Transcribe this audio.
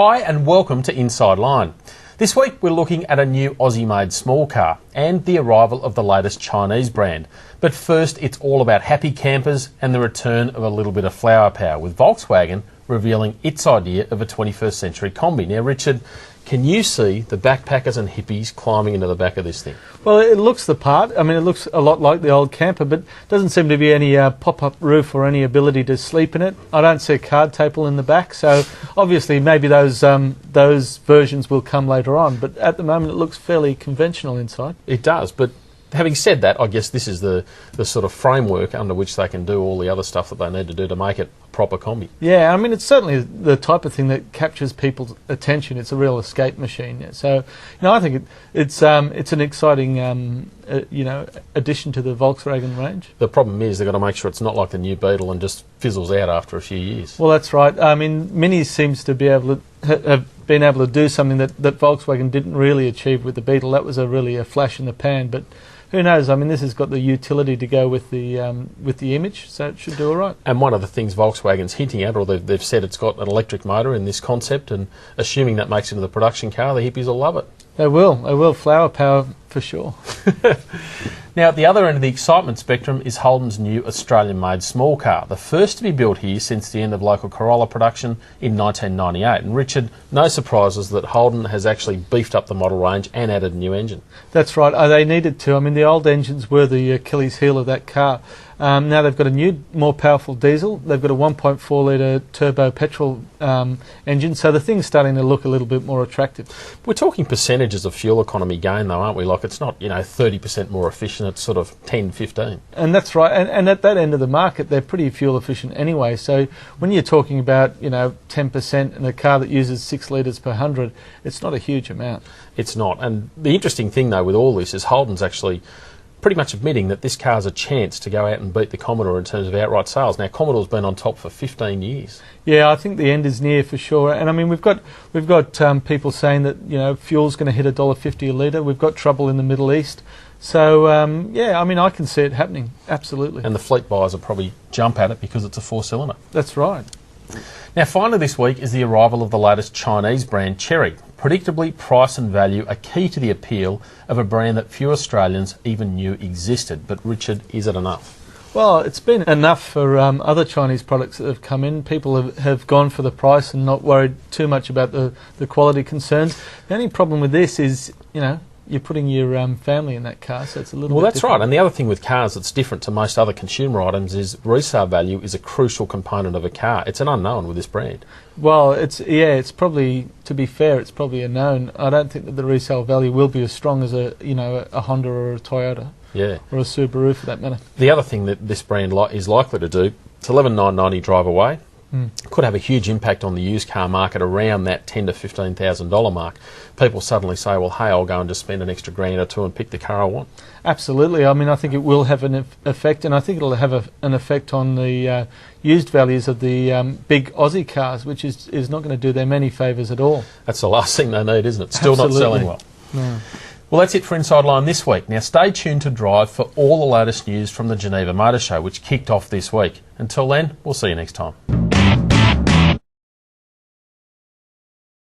Hi and welcome to Inside Line. This week we're looking at a new Aussie-made small car and the arrival of the latest Chinese brand. But first it's all about happy campers and the return of a little bit of flower power, with Volkswagen revealing its idea of a 21st century Kombi. Now Richard, can you see the backpackers and hippies climbing into the back of this thing? Well, it looks the part. I mean, it looks a lot like the old camper, but doesn't seem to be any pop-up roof or any ability to sleep in it. I don't see a card table in the back, so obviously maybe those versions will come later on. But at the moment, it looks fairly conventional inside. It does, but having said that, I guess this is the sort of framework under which they can do all the other stuff that they need to do to make it a proper Kombi. Yeah, I mean, it's certainly the type of thing that captures people's attention. It's a real escape machine. So, I think it's an exciting, addition to the Volkswagen range. The problem is they've got to make sure it's not like the new Beetle and just fizzles out after a few years. Well, that's right. I mean, Mini seems to be able to have been able to do something that Volkswagen didn't really achieve with the Beetle. That was really a flash in the pan, but who knows? I mean, this has got the utility to go with the image, so it should do all right. And one of the things Volkswagen's hinting at, or they've said it's got an electric motor in this concept, and assuming that makes it into the production car, the hippies will love it. They will. Flower power for sure. Now, at the other end of the excitement spectrum is Holden's new Australian-made small car, the first to be built here since the end of local Corolla production in 1998. And Richard, no surprises that Holden has actually beefed up the model range and added a new engine. That's right. They needed to. I mean, the old engines were the Achilles heel of that car. Now they've got a new, more powerful diesel. They've got a 1.4 litre turbo petrol engine, so the thing's starting to look a little bit more attractive. We're talking percentages of fuel economy gain, though, aren't we? Like, it's not 30% more efficient. It's sort of 10, 15. And that's right. And at that end of the market, they're pretty fuel efficient anyway. So when you're talking about 10% in a car that uses 6 litres per 100, it's not a huge amount. It's not. And the interesting thing, though, with all this is Holden's actually pretty much admitting that this car's a chance to go out and beat the Commodore in terms of outright sales. Now, Commodore's been on top for 15 years. Yeah, I think the end is near for sure. And I mean, we've got people saying that fuel's going to hit $1.50 a litre. We've got trouble in the Middle East. So I mean, I can see it happening. Absolutely. And the fleet buyers will probably jump at it because it's a 4-cylinder. That's right. Now, finally this week is the arrival of the latest Chinese brand, Chery. Predictably, price and value are key to the appeal of a brand that few Australians even knew existed. But Richard, is it enough? Well, it's been enough for other Chinese products that have come in. People have gone for the price and not worried too much about the quality concerns. The only problem with this is, you're putting your family in that car, so it's a little bit Well, that's different. right. And the other thing with cars that's different to most other consumer items is resale value is a crucial component of a car. It's an unknown with this brand. Well, it's probably, to be fair, it's probably a known. I don't think that the resale value will be as strong as a Honda or a Toyota. Yeah. Or a Subaru for that matter. The other thing that this brand is likely to do, it's $11,990 drive away. Could have a huge impact on the used car market around that $10,000 to $15,000 mark. People suddenly say, well, hey, I'll go and just spend an extra grand or two and pick the car I want. Absolutely. I mean, I think it will have an effect, and I think it'll have an effect on the used values of the big Aussie cars, which is not going to do them any favours at all. That's the last thing they need, isn't it? Still Absolutely. Not selling well. No. Well, that's it for Inside Line this week. Now, stay tuned to Drive for all the latest news from the Geneva Motor Show, which kicked off this week. Until then, we'll see you next time.